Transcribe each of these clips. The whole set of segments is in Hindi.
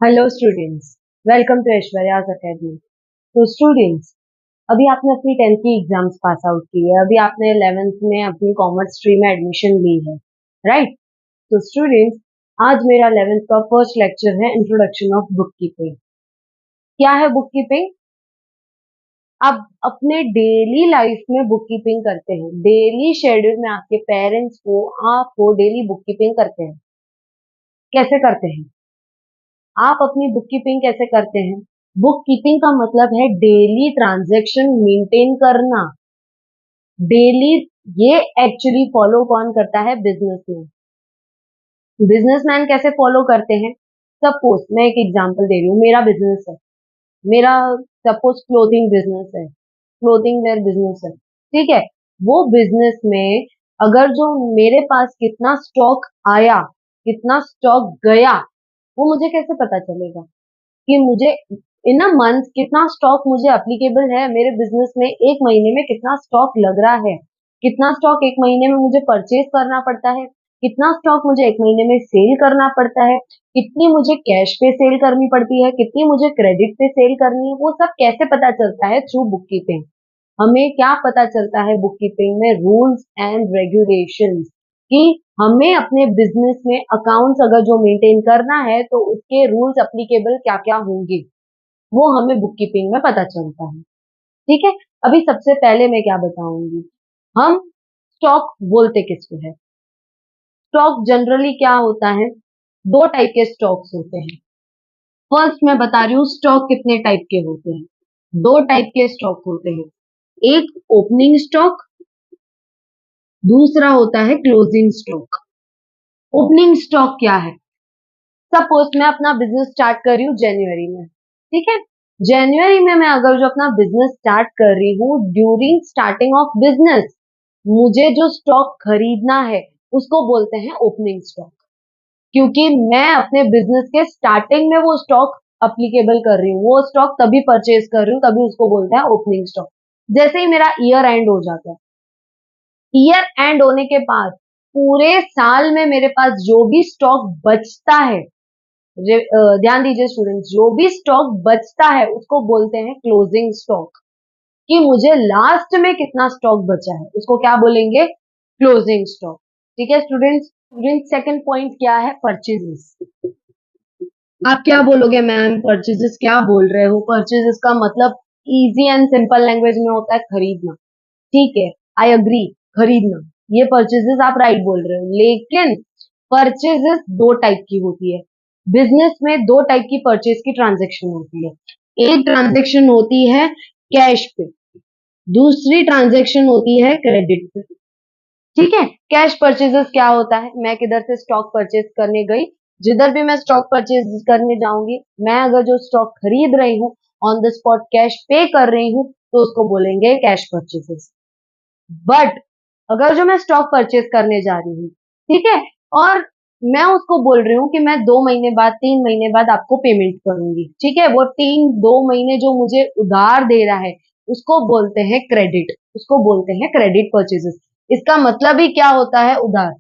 Hello students, welcome to Aishwarya's academy. तो स्टूडेंट्स, अभी आपने अपनी 10th की एग्जाम्स पास आउट की है, अभी आपने 11th में अपनी कॉमर्स स्ट्रीम में एडमिशन ली है, राइट? तो स्टूडेंट्स, आज मेरा 11th का फर्स्ट लेक्चर है इंट्रोडक्शन ऑफ बुक कीपिंग। क्या है बुक कीपिंग? आप अपने डेली लाइफ में बुक कीपिंग करते हैं, डेली शेड्यूल में आपके पेरेंट्स को आपको डेली बुक कीपिंग करते हैं। कैसे करते हैं? आप अपनी बुक कीपिंग कैसे करते हैं? बुक कीपिंग का मतलब है डेली ट्रांजैक्शन मेंटेन करना। डेली, ये एक्चुअली फॉलो कौन करता है? बिजनेसमैन। बिजनेसमैन कैसे फॉलो करते हैं? सपोज मैं एक एग्जांपल दे रही हूँ, मेरा बिजनेस है, मेरा सपोज क्लोथिंग बिजनेस है, क्लोथिंग वेयर बिजनेस है, ठीक है। वो बिजनेस में अगर जो मेरे पास कितना स्टॉक आया, कितना स्टॉक गया, वो मुझे कैसे पता चलेगा कि मुझे इन अ मंथ कितना स्टॉक मुझे अप्लीकेबल है मेरे बिजनेस में? एक महीने में कितना स्टॉक लग रहा है, कितना स्टॉक एक महीने में मुझे परचेज करना पड़ता है, कितना स्टॉक मुझे एक महीने में सेल करना पड़ता है, कितनी मुझे कैश पे सेल करनी पड़ती है, कितनी मुझे क्रेडिट पे सेल करनी है, वो सब कैसे पता चलता है? Through book keeping. हमें क्या पता चलता है बुक कीपिंग में? रूल्स एंड रेगुलेशंस, कि हमें अपने बिजनेस में अकाउंट्स अगर जो मेंटेन करना है तो उसके रूल्स अप्लीकेबल क्या क्या होंगे, वो हमें बुक कीपिंग में पता चलता है। ठीक है। अभी सबसे पहले मैं क्या बताऊंगी, हम स्टॉक बोलते किसको है? स्टॉक जनरली क्या होता है? दो टाइप के स्टॉक्स होते हैं। फर्स्ट मैं बता रही हूँ स्टॉक कितने टाइप के होते हैं। दो टाइप के स्टॉक होते हैं, एक ओपनिंग स्टॉक, दूसरा होता है क्लोजिंग स्टॉक। ओपनिंग स्टॉक क्या है? सपोज मैं अपना बिजनेस स्टार्ट कर रही हूँ जनवरी में, ठीक है। जनवरी में मैं अगर जो अपना बिजनेस स्टार्ट कर रही हूँ, ड्यूरिंग स्टार्टिंग ऑफ बिजनेस मुझे जो स्टॉक खरीदना है उसको बोलते हैं ओपनिंग स्टॉक, क्योंकि मैं अपने बिजनेस के स्टार्टिंग में वो स्टॉक अप्लीकेबल कर रही हूँ, वो स्टॉक तभी परचेज कर रही हूँ, तभी उसको बोलते हैं ओपनिंग स्टॉक। जैसे ही मेरा ईयर एंड हो जाता है, ईयर एंड होने के बाद पूरे साल में मेरे पास जो भी स्टॉक बचता है, ध्यान दीजिए स्टूडेंट्स, जो भी स्टॉक बचता है उसको बोलते हैं क्लोजिंग स्टॉक, कि मुझे लास्ट में कितना स्टॉक बचा है उसको क्या बोलेंगे? Closing stock. ठीक है स्टूडेंट्स। स्टूडेंट, सेकंड पॉइंट क्या है? परचेजेस। आप क्या बोलोगे मैम, परचेजेस क्या बोल रहे हो? परचेजेस का मतलब इजी एंड सिंपल लैंग्वेज में होता है खरीदना। ठीक है, आई अग्री, खरीदना, ये परचेजेस आप राइट बोल रहे हो। लेकिन परचेजेस दो टाइप की होती है। बिजनेस में दो टाइप की परचेज की ट्रांजेक्शन होती है। एक ट्रांजेक्शन होती है कैश पे, दूसरी ट्रांजेक्शन होती है क्रेडिट पे। ठीक है। कैश परचेजेस क्या होता है? मैं किधर से स्टॉक परचेज करने गई, जिधर भी मैं स्टॉक परचेज करने जाऊंगी, मैं अगर जो स्टॉक खरीद रही हूँ ऑन द स्पॉट कैश पे कर रही हूँ तो उसको बोलेंगे कैश परचेजेस। बट अगर जो मैं स्टॉक परचेज करने जा रही हूँ, ठीक है, और मैं उसको बोल रही हूँ कि मैं 2 महीने बाद, 3 महीने बाद आपको पेमेंट करूंगी, ठीक है, वो 2 महीने जो मुझे उधार दे रहा है उसको बोलते हैं क्रेडिट, उसको बोलते हैं क्रेडिट परचेजेस। इसका मतलब ही क्या होता है? उधार।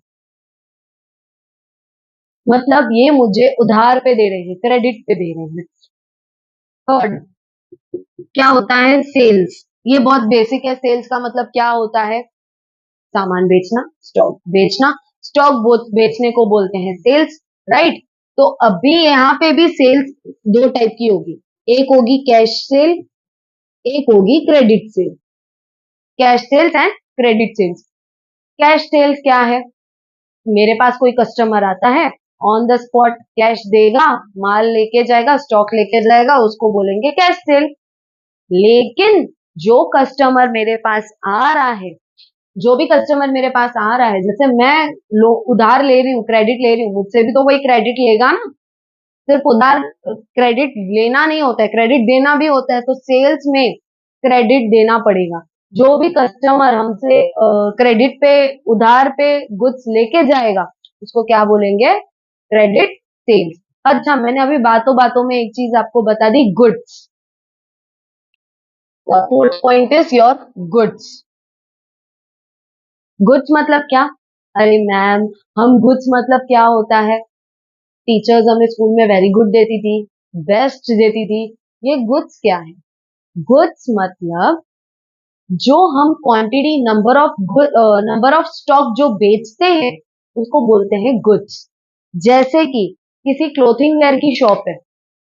मतलब ये मुझे उधार पे दे रहे हैं, क्रेडिट पे दे रहे हैं। थर्ड क्या होता है? सेल्स। ये बहुत बेसिक है। सेल्स का मतलब क्या होता है? सामान बेचना, स्टॉक बेचना। स्टॉक बेचने को बोलते हैं सेल्स, राइट? तो अभी यहाँ पे भी सेल्स दो टाइप की होगी, एक होगी कैश सेल, एक होगी credit sale. Cash sales and credit sales. Cash sales क्या है? मेरे पास कोई कस्टमर आता है, ऑन द स्पॉट कैश देगा, माल लेके जाएगा, स्टॉक लेके जाएगा, उसको बोलेंगे कैश सेल। लेकिन जो कस्टमर मेरे पास आ रहा है, जो भी कस्टमर मेरे पास आ रहा है, जैसे मैं उधार ले रही हूँ, क्रेडिट ले रही हूँ, मुझसे भी तो कोई क्रेडिट लेगा ना। सिर्फ उधार क्रेडिट लेना नहीं होता है, क्रेडिट देना भी होता है। तो सेल्स में क्रेडिट देना पड़ेगा। जो भी कस्टमर हमसे क्रेडिट पे, उधार पे गुड्स लेके जाएगा उसको क्या बोलेंगे? Credit sales. अच्छा, मैंने अभी बातों बातों में एक चीज आपको बता दी, goods. Fourth point is your goods. Goods मतलब क्या? अरे मैम, हम गुड्स मतलब क्या होता है? टीचर्स हमें स्कूल में वेरी गुड देती थी, बेस्ट देती थी। ये गुड्स क्या है? गुड्स मतलब जो हम क्वांटिटी नंबर ऑफ स्टॉक जो बेचते हैं उसको बोलते हैं गुड्स। जैसे कि किसी क्लोथिंग वेयर की शॉप है,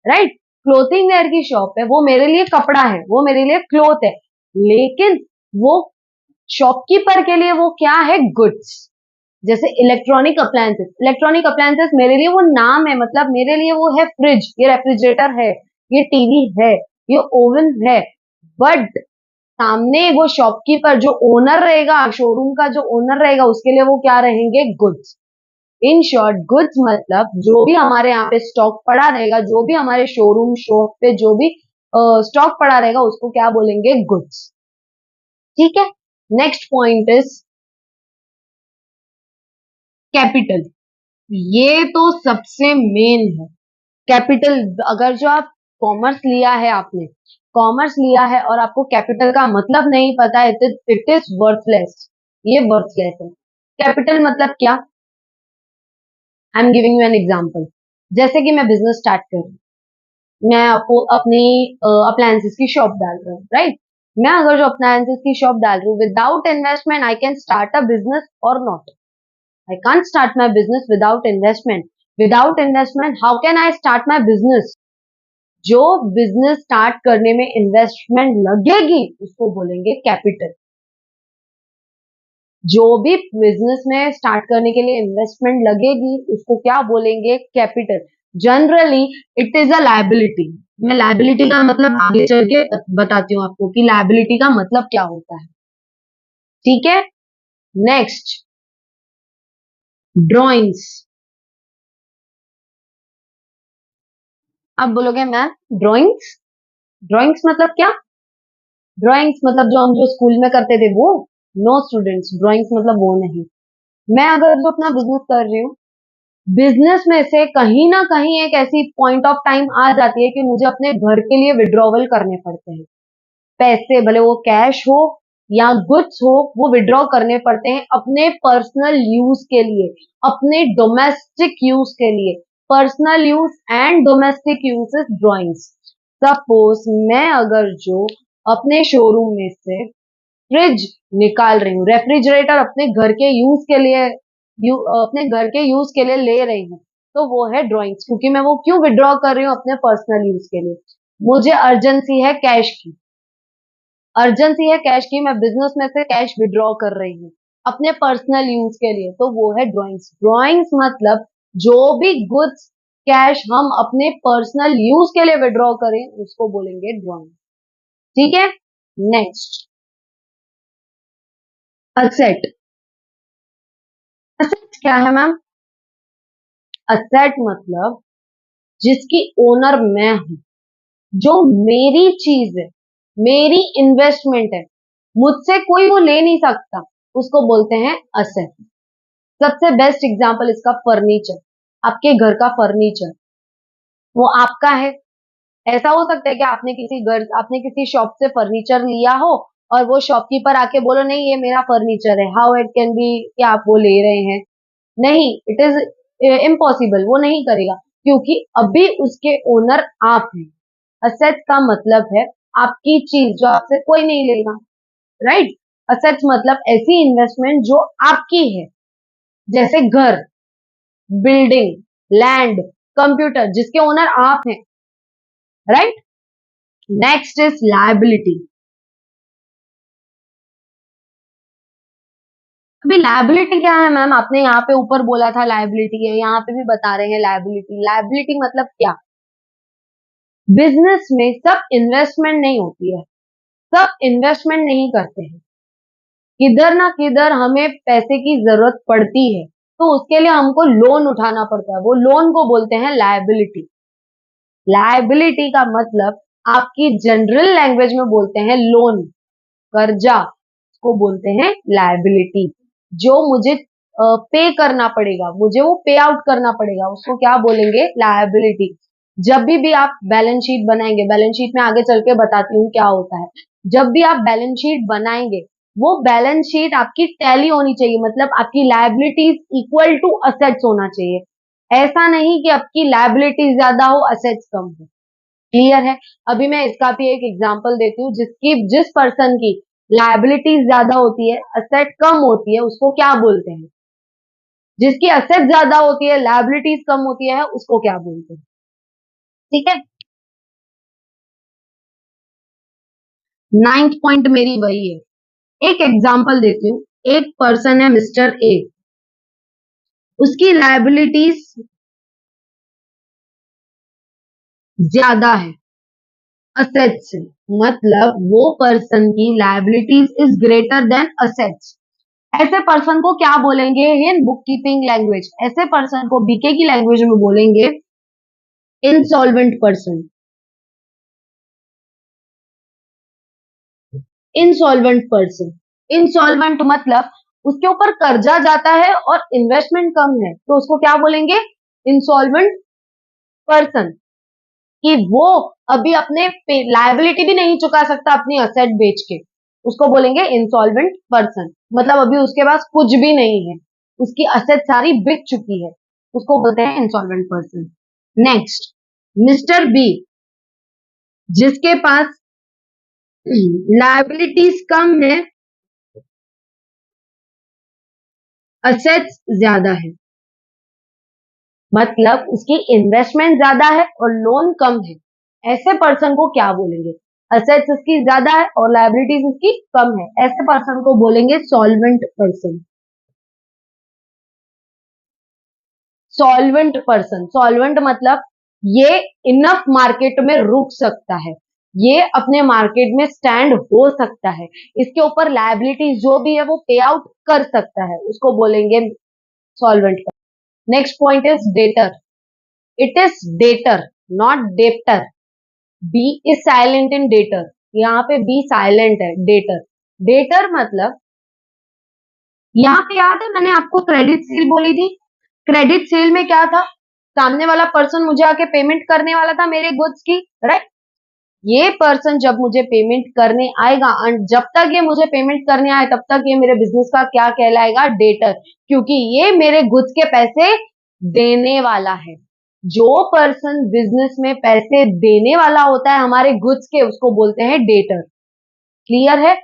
राइट? क्लोथिंग वेयर की शॉप है, वो मेरे लिए कपड़ा है, वो मेरे लिए क्लोथ है, लेकिन वो शॉपकीपर के लिए वो क्या है? गुड्स। जैसे इलेक्ट्रॉनिक अप्लायंसेस मेरे लिए वो नाम है, मतलब मेरे लिए वो है फ्रिज, ये रेफ्रिजरेटर है, ये टीवी है, ये ओवन है। बट सामने वो शॉपकीपर जो ओनर रहेगा, शोरूम का जो ओनर रहेगा, उसके लिए वो क्या रहेंगे? गुड्स। इन शॉर्ट गुड्स मतलब जो भी हमारे यहाँ पे स्टॉक पड़ा रहेगा, जो भी हमारे शोरूम शॉप पे जो भी स्टॉक पड़ा रहेगा, उसको क्या बोलेंगे? गुड्स। ठीक है। Next point is capital. ये तो सबसे मेन है। कैपिटल, अगर जो आप कॉमर्स लिया है, आपने कॉमर्स लिया है और आपको कैपिटल का मतलब नहीं पता है, इट इज वर्थलेस। ये वर्थलेस है। कैपिटल मतलब क्या? आई am giving you an example. जैसे कि मैं बिजनेस स्टार्ट कर रही हूँ, मैं आपको अपनी अप्लायंसेस की शॉप डाल रहा हूँ, राइट? मैं अगर जो अप्लायंसेस की शॉप डाल रही हूँ, without investment I can start a business or not? I can't start my business without investment. Without investment how can I start my business? जो बिजनेस स्टार्ट करने में इन्वेस्टमेंट लगेगी उसको बोलेंगे कैपिटल। जो भी बिजनेस में स्टार्ट करने के लिए इन्वेस्टमेंट लगेगी उसको क्या बोलेंगे? Capital. Generally it is a liability. मैं लायबिलिटी का मतलब आगे चल के बताती हूँ आपको कि लायबिलिटी का मतलब क्या होता है। ठीक है। Next, drawings. आप बोलोगे मैम ड्रॉइंग्स, ड्रॉइंग्स मतलब क्या? ड्रॉइंग्स मतलब जो हम जो स्कूल में करते थे वो? नो स्टूडेंट्स, ड्रॉइंग्स मतलब वो नहीं। मैं अगर जो अपना बिजनेस कर रही हूँ, बिजनेस में से कहीं ना कहीं एक ऐसी पॉइंट ऑफ टाइम आ जाती है कि मुझे अपने घर के लिए विड्रॉवल करने पड़ते हैं। पैसे, भले वो कैश हो या गुड्स हो, वो विड्रॉ करने पड़ते हैं अपने पर्सनल यूज के लिए, अपने डोमेस्टिक यूज के लिए। Personal use and domestic use is drawings. Suppose मैं अगर जो अपने शोरूम में से फ्रिज निकाल रही हूँ, रेफ्रिजरेटर अपने घर के यूज के लिए अपने घर के यूज के लिए ले रही हूँ, तो वो है ड्रॉइंग्स। क्योंकि मैं वो क्यों विड्रॉ कर रही हूँ? अपने पर्सनल यूज के लिए। मुझे अर्जेंसी है कैश की, अर्जेंसी है कैश की, मैं बिजनेस में से कैश विड्रॉ कर रही हूँ अपने पर्सनल यूज के लिए, तो वो है ड्रॉइंग्स। ड्रॉइंग्स मतलब जो भी गुड्स कैश हम अपने पर्सनल यूज के लिए विड्रॉ करें उसको बोलेंगे ड्रॉइंग। ठीक है। Next, asset. असेट क्या है मैम? असेट मतलब जिसकी ओनर मैं हूं, जो मेरी चीज है, मेरी इन्वेस्टमेंट है, मुझसे कोई वो ले नहीं सकता, उसको बोलते हैं असेट। सबसे बेस्ट एग्जांपल इसका फर्नीचर। आपके घर का फर्नीचर वो आपका है। ऐसा हो सकता है कि आपने किसी शॉप से फर्नीचर लिया हो और वो शॉपकीपर आके बोलो नहीं ये मेरा फर्नीचर है। हाउ इट कैन बी कि आप वो ले रहे हैं? नहीं, इट इज इम्पॉसिबल, वो नहीं करेगा, क्योंकि अभी उसके ओनर आप हैं। असेट का मतलब है आपकी चीज जो आपसे कोई नहीं लेगा, राइट? असेट मतलब ऐसी इन्वेस्टमेंट जो आपकी है, जैसे घर, बिल्डिंग, लैंड, कंप्यूटर, जिसके ओनर आप हैं, राइट? Next is liability. अभी लायबिलिटी क्या है मैम? आपने यहाँ पे ऊपर बोला था लायबिलिटी है, यहाँ पे भी बता रहे हैं लायबिलिटी। लायबिलिटी मतलब क्या? बिजनेस में सब इन्वेस्टमेंट नहीं होती है, सब इन्वेस्टमेंट नहीं करते हैं। किधर ना किधर हमें पैसे की जरूरत पड़ती है, तो उसके लिए हमको लोन उठाना पड़ता है, वो लोन को बोलते हैं लायबिलिटी। लायबिलिटी का मतलब आपकी जनरल लैंग्वेज में बोलते हैं लोन, कर्जा को बोलते हैं लायबिलिटी। जो मुझे पे करना पड़ेगा, मुझे वो पे आउट करना पड़ेगा, उसको क्या बोलेंगे? लायबिलिटी। जब भी आप बैलेंस शीट बनाएंगे, बैलेंस शीट में आगे चल के बताती हूँ क्या होता है। जब भी आप बैलेंस शीट बनाएंगे, वो बैलेंस शीट आपकी टैली होनी चाहिए, मतलब आपकी लायबिलिटीज इक्वल टू असेट्स होना चाहिए। ऐसा नहीं कि आपकी लायबिलिटी ज्यादा हो असेट्स कम हो। क्लियर है। अभी मैं इसका भी एक एग्जांपल देती हूँ, जिस पर्सन की लायबिलिटी ज्यादा होती है असेट कम होती है उसको क्या बोलते हैं? जिसकी असेट ज्यादा होती है लायबिलिटीज कम होती है उसको क्या बोलते हैं? ठीक है। नाइन्थ पॉइंट मेरी वही है। एक एग्जांपल देती हूँ। एक पर्सन है मिस्टर ए, उसकी लायबिलिटीज ज्यादा है असेट्स से, मतलब वो पर्सन की liabilities is greater than assets. ऐसे पर्सन को क्या बोलेंगे इन बुक कीपिंग लैंग्वेज? ऐसे पर्सन को बीके की लैंग्वेज में बोलेंगे insolvent person. Insolvent person, insolvent मतलब उसके ऊपर कर्जा जाता है और इन्वेस्टमेंट कम है तो उसको क्या बोलेंगे? Insolvent person. कि वो अभी अपने लायबिलिटी भी नहीं चुका सकता अपनी असेट बेच के, उसको बोलेंगे इंसॉल्वेंट पर्सन। मतलब अभी उसके पास कुछ भी नहीं है, उसकी असेट सारी बिक चुकी है, उसको बोलते हैं insolvent person. Next, mister B, जिसके पास लायबिलिटीज कम है असेट्स ज्यादा है, मतलब उसकी इन्वेस्टमेंट ज्यादा है और लोन कम है। ऐसे पर्सन को क्या बोलेंगे? असेट्स उसकी ज्यादा है और लायबिलिटीज उसकी कम है, ऐसे पर्सन को बोलेंगे solvent person. Solvent person, solvent मतलब ये इनफ मार्केट में रुक सकता है, ये अपने मार्केट में स्टैंड हो सकता है, इसके ऊपर लायबिलिटी जो भी है वो पे आउट कर सकता है, उसको बोलेंगे solvent. Next point is debtor. It is debtor not debtor. B is silent in debtor, यहाँ पे बी साइलेंट है डेटर। डेटर मतलब, यहाँ पे याद है मैंने आपको क्रेडिट सेल बोली थी? क्रेडिट सेल में क्या था? सामने वाला पर्सन मुझे आके पेमेंट करने वाला था मेरे गुड्स की, राइट? ये पर्सन जब मुझे पेमेंट करने आएगा एंड जब तक ये मुझे पेमेंट करने आए तब तक ये मेरे बिजनेस का क्या कहलाएगा? डेटर, क्योंकि ये मेरे गुड्स के पैसे देने वाला है। जो पर्सन बिजनेस में पैसे देने वाला होता है हमारे गुड्स के, उसको बोलते हैं डेटर। क्लियर है?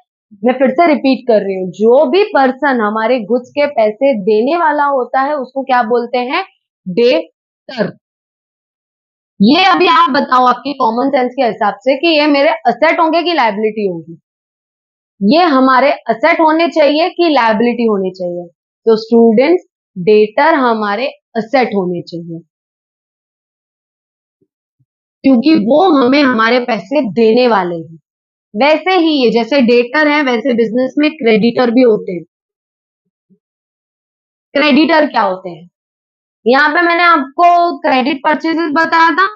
मैं फिर से रिपीट कर रही हूँ, जो भी पर्सन हमारे गुड्स के पैसे देने वाला होता है उसको क्या बोलते हैं? डेटर। ये अभी आप बताओ आपकी कॉमन सेंस के हिसाब से कि ये मेरे असेट होंगे कि लायबिलिटी होगी? ये हमारे असेट होने चाहिए कि लायबिलिटी होनी चाहिए? तो स्टूडेंट्स, डेटर हमारे असेट होने चाहिए, क्योंकि वो हमें हमारे पैसे देने वाले हैं। वैसे ही ये जैसे डेटर है वैसे बिजनेस में क्रेडिटर भी होते हैं। क्रेडिटर क्या होते हैं? यहाँ पे मैंने आपको क्रेडिट परचेजेस बताया था।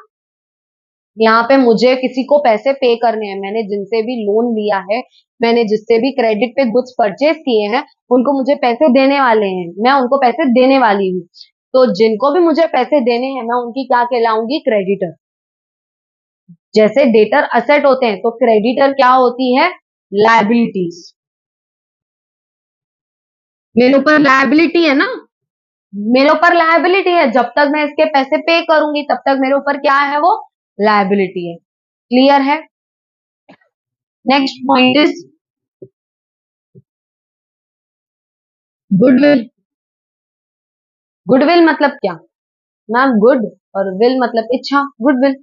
यहाँ पे मुझे किसी को पैसे पे करने हैं, मैंने जिनसे भी लोन लिया है, मैंने जिससे भी क्रेडिट पे गुड्स परचेज किए हैं, उनको मुझे पैसे देने वाले हैं, मैं उनको पैसे देने वाली हूँ। तो जिनको भी मुझे पैसे देने हैं मैं उनकी क्या कहलाऊंगी? क्रेडिटर। जैसे डेटर असेट होते हैं तो क्रेडिटर क्या होती है? लायबिलिटीज। मेरे ऊपर लायबिलिटी है ना, मेरे ऊपर लायबिलिटी है, जब तक मैं इसके पैसे पे करूंगी तब तक मेरे ऊपर क्या है? वो लायबिलिटी है। क्लियर है? Next point is goodwill. Goodwill मतलब क्या? मैम गुड और विल मतलब इच्छा, गुडविल।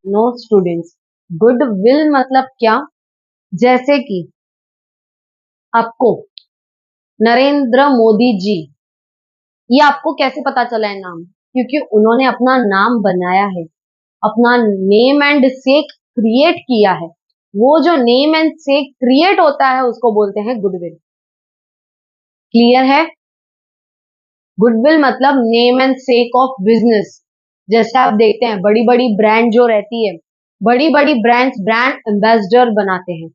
नो स्टूडेंट्स, गुडविल मतलब क्या? जैसे कि आपको नरेंद्र मोदी जी, ये आपको कैसे पता चला है नाम? क्योंकि उन्होंने अपना नाम बनाया है, अपना नेम एंड सेक क्रिएट किया है। वो जो नेम एंड सेक क्रिएट होता है उसको बोलते हैं गुडविल। क्लियर है? गुडविल मतलब name and sake of business. जैसे आप देखते हैं बड़ी बड़ी ब्रांड जो रहती है, बड़ी बड़ी ब्रांड्स ब्रांड एम्बेसडर बनाते हैं।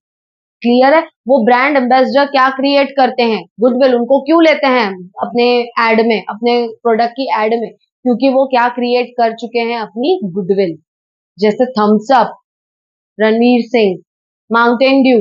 क्लियर है? वो ब्रांड एम्बेसडर क्या क्रिएट करते हैं? गुडविल। उनको क्यों लेते हैं अपने एड में, अपने प्रोडक्ट की एड में? क्योंकि वो क्या क्रिएट कर चुके हैं? अपनी गुडविल। जैसे Thums Up, Ranveer Singh, Mountain Dew,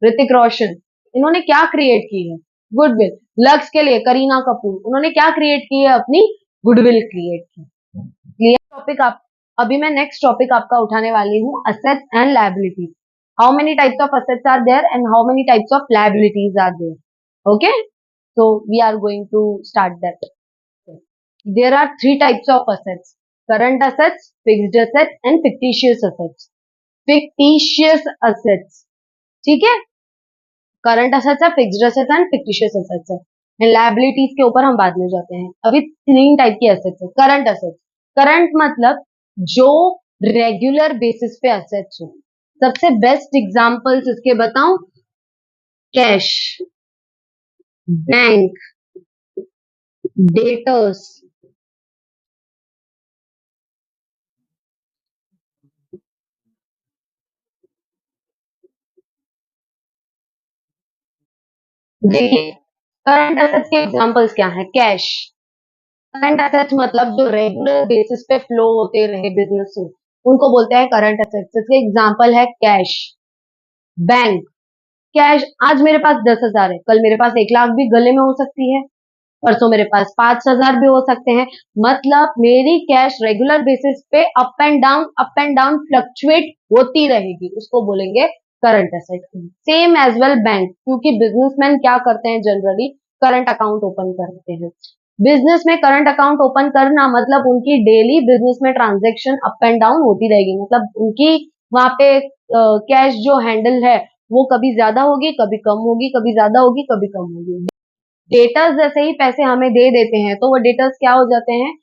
Hrithik Roshan, इन्होंने क्या क्रिएट की है? गुडविल। लक्स के लिए करीना कपूर, उन्होंने क्या क्रिएट की है? अपनी गुडविल क्रिएट की। क्लियर टॉपिक आप, अभी मैं नेक्स्ट टॉपिक आपका उठाने वाली हूँ, assets and liabilities. How many types of assets are there and how many types of liabilities are there. Okay, so we are going to start that. There are three types of assets: current assets, fixed assets and fictitious assets. fictitious assets, ठीक है, करंट असेट्स है, fixed assets and fictitious assets है। लायबिलिटीज के ऊपर हम बाद में जाते हैं। अभी तीन टाइप की असेट्स है। करंट असेट्स, करंट मतलब जो रेगुलर बेसिस पे असेट्स हो। सबसे बेस्ट एग्जांपल्स इसके बताऊं, कैश, बैंक, डेटर्स, देखिए करंट एसेट्स के एग्जांपल्स क्या है। कैश, करंट एसेट्स मतलब जो रेगुलर बेसिस पे फ्लो होते रहे बिजनेस में, उनको बोलते हैं करंट एसेट्स। इसके एग्जांपल है कैश, बैंक। कैश, आज मेरे पास 10,000 है, कल मेरे पास 1 लाख भी गले में हो सकती है, परसों मेरे पास 5,000 भी हो सकते हैं। मतलब मेरी कैश रेगुलर बेसिस पे अप एंड डाउन फ्लक्चुएट होती रहेगी, उसको बोलेंगे current asset. Same as well bank, क्योंकि बिजनेसमैन क्या करते हैं, जनरली करंट अकाउंट ओपन करते हैं। बिजनेस में करंट अकाउंट ओपन करना मतलब उनकी डेली बिजनेस में ट्रांजेक्शन अप एंड डाउन होती रहेगी। मतलब उनकी वहां पे कैश जो हैंडल है वो कभी ज्यादा होगी, कभी कम होगी, कभी ज्यादा होगी, कभी कम होगी। डेटर्स जैसे ही पैसे हमें दे देते हैं तो वो डेटर्स क्या हो जाते हैं,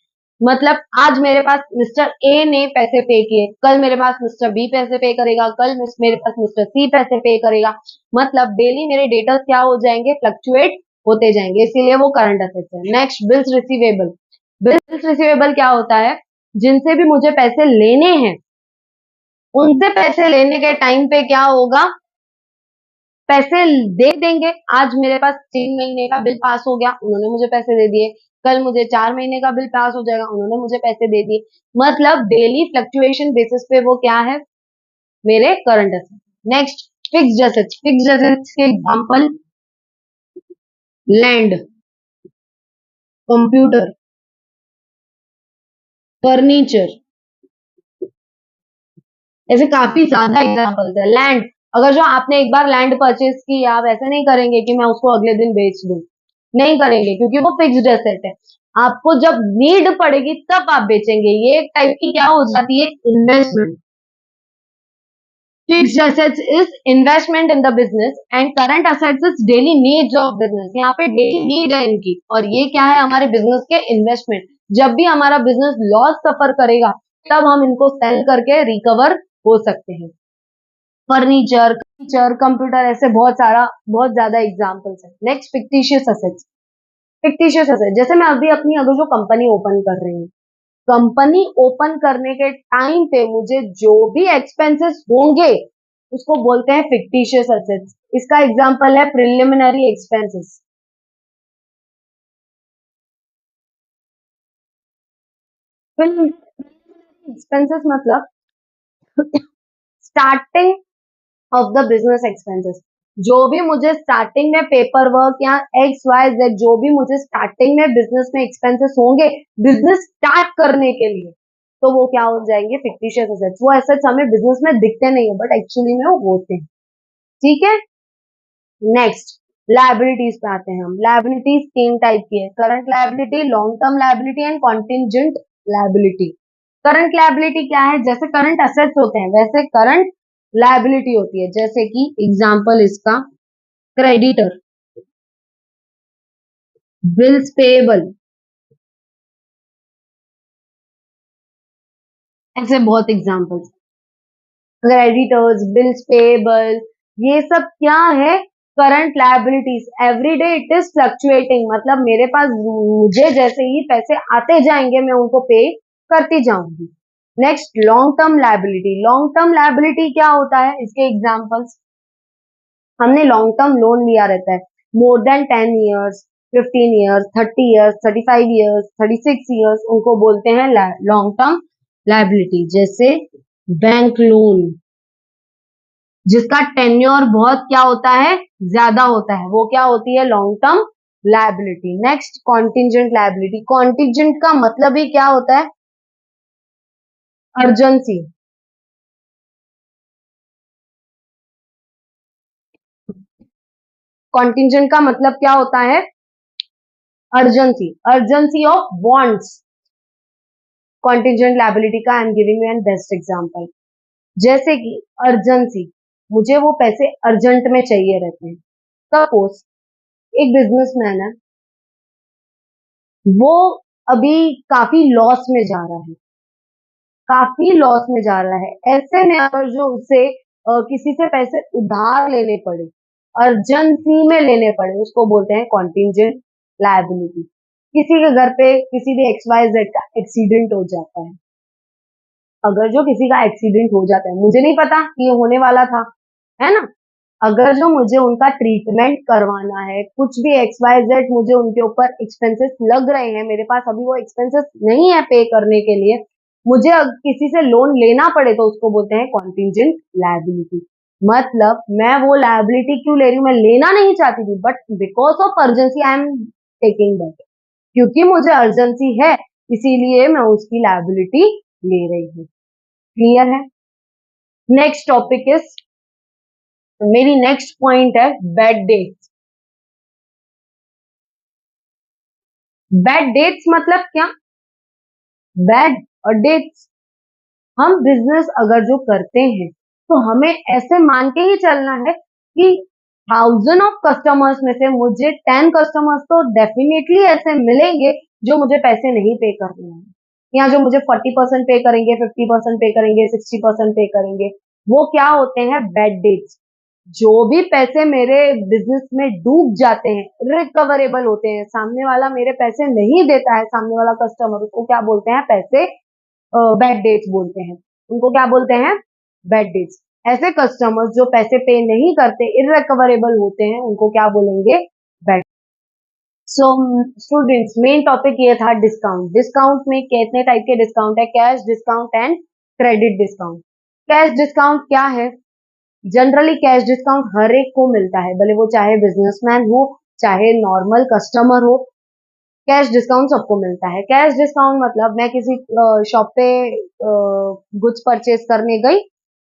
मतलब आज मेरे पास मिस्टर ए ने पैसे पे किए, कल मेरे पास मिस्टर बी पैसे पे करेगा, कल मेरे पास मिस्टर सी पैसे पे करेगा। मतलब डेली मेरे डेटर्स क्या हो जाएंगे, फ्लक्चुएट होते जाएंगे, इसीलिए वो करंट असेट्स है। Next, bills receivable. Bills receivable क्या होता है, जिनसे भी मुझे पैसे लेने हैं उनसे पैसे लेने के टाइम पे क्या होगा, पैसे दे देंगे। आज मेरे पास 3 महीने का बिल पास हो गया, उन्होंने मुझे पैसे दे दिए। कल मुझे 4 महीने का बिल पास हो जाएगा, उन्होंने मुझे पैसे दे दिए। मतलब डेली फ्लक्चुएशन बेसिस पे वो क्या है, मेरे current asset. Next, fixed assets. Fixed assets के एग्जांपल, लैंड, कंप्यूटर, फर्नीचर, ऐसे काफी ज्यादा एग्जांपल्स है। लैंड, अगर जो आपने एक बार लैंड परचेज की, आप ऐसे नहीं करेंगे कि मैं उसको अगले दिन बेच दूं, नहीं करेंगे, क्योंकि वो फिक्स्ड एसेट है। आपको जब नीड पड़ेगी तब आप बेचेंगे। ये एक टाइप की क्या हो जाती है, investment. Fixed assets is investment in the business and current assets is daily needs of business. यहाँ पे डेली नीड है इनकी, और ये क्या है, हमारे बिजनेस के इन्वेस्टमेंट। जब भी हमारा बिजनेस लॉस सफर करेगा तब हम इनको सेल करके रिकवर हो सकते हैं। फर्नीचर, कंप्यूटर, ऐसे बहुत ज्यादा एग्जाम्पल्स है। Next, fictitious assets. Fictitious asset, जैसे मैं अभी अपनी अगर जो कंपनी ओपन कर रही हूँ, कंपनी ओपन करने के टाइम पे मुझे जो भी एक्सपेंसेस होंगे उसको बोलते हैं फिक्टिशियस असेट्स। इसका एग्जांपल है प्रिलिमिनरी एक्सपेंसेस। एक्सपेंसेस मतलब starting of the business expenses. जो भी मुझे स्टार्टिंग में पेपर वर्क या एक्स वाई जेड, जो भी मुझे स्टार्टिंग में बिजनेस में एक्सपेंसेस होंगे बिजनेस स्टार्ट करने के लिए, तो वो क्या हो जाएंगे, फिक्टिशियस एसेट्स। वो एसेट्स हमें बिजनेस में दिखते नहीं है बट एक्चुअली में वो होते हैं। ठीक है। नेक्स्ट, लायबिलिटीज पे आते हैं हम। लायबिलिटीज 3 टाइप की है, current liability, long term liability and contingent liability. Current liability क्या है, जैसे करंट असेट्स होते हैं वैसे करंट लायबिलिटी होती है। जैसे कि एग्जांपल इसका, क्रेडिटर, बिल्स पेएबल, ऐसे बहुत एग्जांपल्स। क्रेडिटर्स, बिल्स पेएबल, ये सब क्या है, current liabilities. Every day it is fluctuating, मतलब मेरे पास मुझे जैसे ही पैसे आते जाएंगे मैं उनको पे करती जाऊंगी। Next, long term liability. Long term liability क्या होता है, इसके एग्जांपल्स, हमने लॉन्ग टर्म लोन लिया रहता है, more than 10 years, 15 years, 30 years, 35 years, 36 years, उनको बोलते हैं लॉन्ग टर्म लायबिलिटी। जैसे बैंक लोन, जिसका टेन्योर बहुत क्या होता है, ज्यादा होता है, वो क्या होती है, long term liability. Next contingent liability. Contingent का मतलब ही क्या होता है? अर्जेंसी। कॉन्टिजेंट का मतलब क्या होता है? Urgency. Urgency of wants. Contingent liability का I am giving you an best example. जैसे कि अर्जेंसी, मुझे वो पैसे अर्जेंट में चाहिए रहते हैं। सपोज एक बिजनेसमैन है, वो अभी काफी लॉस में जा रहा है, काफी लॉस में जा रहा है। ऐसे में अगर जो उसे किसी से पैसे उधार लेने पड़े, अर्जेंसी में लेने पड़े, उसको बोलते हैं कॉन्टिजेंट लायबिलिटी। किसी के घर पे किसी भी एक्स वाई जेड का एक्सीडेंट हो जाता है, अगर जो किसी का एक्सीडेंट हो जाता है, मुझे नहीं पता कि ये होने वाला था, है ना, अगर जो मुझे उनका ट्रीटमेंट करवाना है, कुछ भी एक्स वाई जेड मुझे उनके ऊपर एक्सपेंसेस लग रहे हैं, मेरे पास अभी वो एक्सपेंसेस नहीं है पे करने के लिए, मुझे किसी से लोन लेना पड़े, तो उसको बोलते हैं कॉन्टिजेंट लायबिलिटी। मतलब मैं वो लायबिलिटी क्यों ले रही हूँ? मैं लेना नहीं चाहती थी, but because of urgency I am taking that. क्योंकि मुझे अर्जेंसी है, इसीलिए मैं उसकी लायबिलिटी ले रही हूँ। क्लियर है? नेक्स्ट टॉपिक इज, मेरी नेक्स्ट पॉइंट है बैड डेट्स। बैड डेट्स मतलब क्या? बैड और डेट्स, हम बिजनेस अगर जो करते हैं, तो हमें ऐसे मान के ही चलना है कि 1000 ऑफ कस्टमर्स में से मुझे 10 कस्टमर्स तो डेफिनेटली ऐसे मिलेंगे जो मुझे पैसे नहीं पे करने हैं, या जो मुझे 40% पे करेंगे, 50% पे करेंगे, 60% पे करेंगे। वो क्या होते हैं? Bad debts. जो भी पैसे मेरे बिजनेस में डूब जाते हैं, रिकवरेबल होते हैं, सामने वाला मेरे पैसे नहीं देता है, सामने वाला कस्टमर, उसको क्या बोलते हैं? पैसे बैड डेट्स बोलते हैं। उनको क्या बोलते हैं? Bad debts. ऐसे कस्टमर्स जो पैसे पे नहीं करते, इररिकवरेबल होते हैं, उनको क्या बोलेंगे? Bad. So students, main topic ये था डिस्काउंट। डिस्काउंट में कितने टाइप के डिस्काउंट है? Cash discount and credit discount. Cash discount क्या है? जनरली कैश डिस्काउंट हर एक को मिलता है, भले वो चाहे बिजनेसमैन हो, चाहे नॉर्मल कस्टमर हो, कैश डिस्काउंट सबको मिलता है। कैश डिस्काउंट मतलब मैं किसी शॉप पे गुड्स परचेज करने गई,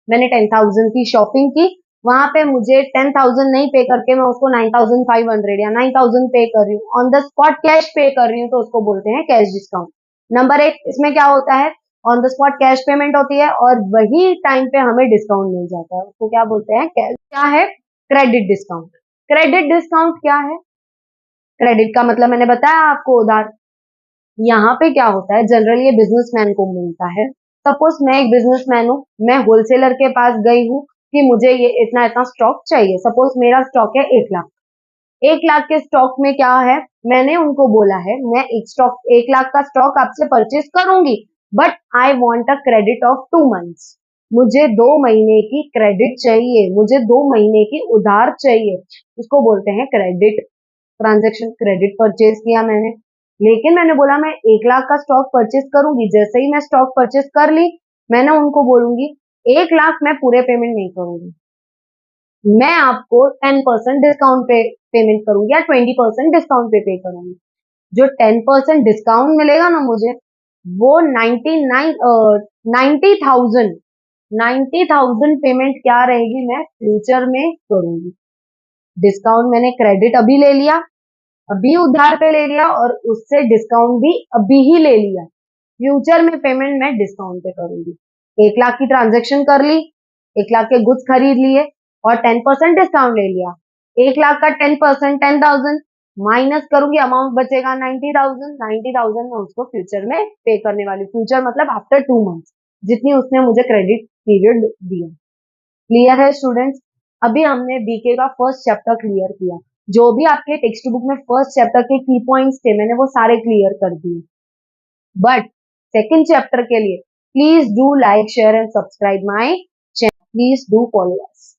मैंने 10,000 की शॉपिंग की, वहां पे मुझे 10,000 नहीं पे करके मैं उसको 9,500 या 9,000 पे कर रही हूँ, ऑन द स्पॉट कैश पे कर रही हूँ, तो उसको बोलते हैं कैश डिस्काउंट। नंबर एक, इसमें क्या होता है? On the spot cash payment होती है और वही टाइम पे हमें डिस्काउंट मिल जाता है, उसको क्या बोलते हैं? क्या है? Credit discount. क्रेडिट डिस्काउंट क्या है? क्रेडिट का मतलब मैंने बताया आपको, उधार। यहाँ पे क्या होता है? जनरली ये बिजनेसमैन को मिलता है। सपोज मैं एक बिजनेसमैन हूँ, मैं होलसेलर के पास गई हूँ कि मुझे ये इतना इतना स्टॉक चाहिए। सपोज मेरा स्टॉक है 1 लाख। 1 लाख के स्टॉक में क्या है? मैंने उनको बोला है मैं एक स्टॉक 1 लाख का स्टॉक आपसे परचेज करूंगी, but I want a credit of 2 months. मुझे 2 महीने की क्रेडिट चाहिए, मुझे 2 महीने की उधार चाहिए, उसको बोलते हैं क्रेडिट ट्रांजेक्शन। क्रेडिट परचेज किया मैंने, लेकिन मैंने बोला मैं 1 लाख का स्टॉक परचेज करूंगी। जैसे ही मैं स्टॉक परचेज कर ली, मैंने उनको बोलूंगी 1 लाख मैं पूरे पेमेंट नहीं करूंगी, मैं आपको 10% डिस्काउंट पे पेमेंट करूंगी या 20% डिस्काउंट पे करूंगी। जो 10% डिस्काउंट मिलेगा ना मुझे, वो 90,000 पेमेंट क्या रहेगी? मैं फ्यूचर में करूंगी। डिस्काउंट मैंने क्रेडिट अभी ले लिया, अभी उधार पे ले लिया, और उससे डिस्काउंट भी अभी ही ले लिया। फ्यूचर में पेमेंट मैं डिस्काउंट पे करूंगी। 1 लाख की ट्रांजेक्शन कर ली, 1 लाख के गुड्स खरीद लिए और 10% डिस्काउंट ले लिया। 1 लाख का 10%, 10,000 माइनस करूंगी, अमाउंट बचेगा 90,000। 90,000 मैं उसको फ्यूचर में पे करने वाली। फ्यूचर मतलब आफ्टर 2 मंथ्स, जितनी उसने मुझे क्रेडिट पीरियड दिया। क्लियर है स्टूडेंट्स? अभी हमने बीके का फर्स्ट चैप्टर क्लियर किया। जो भी आपके टेक्स्ट बुक में फर्स्ट चैप्टर के की पॉइंट्स थे, मैंने वो सारे क्लियर कर दिए। बट सेकंड चैप्टर के लिए please do like share and subscribe my channel, please do follow us.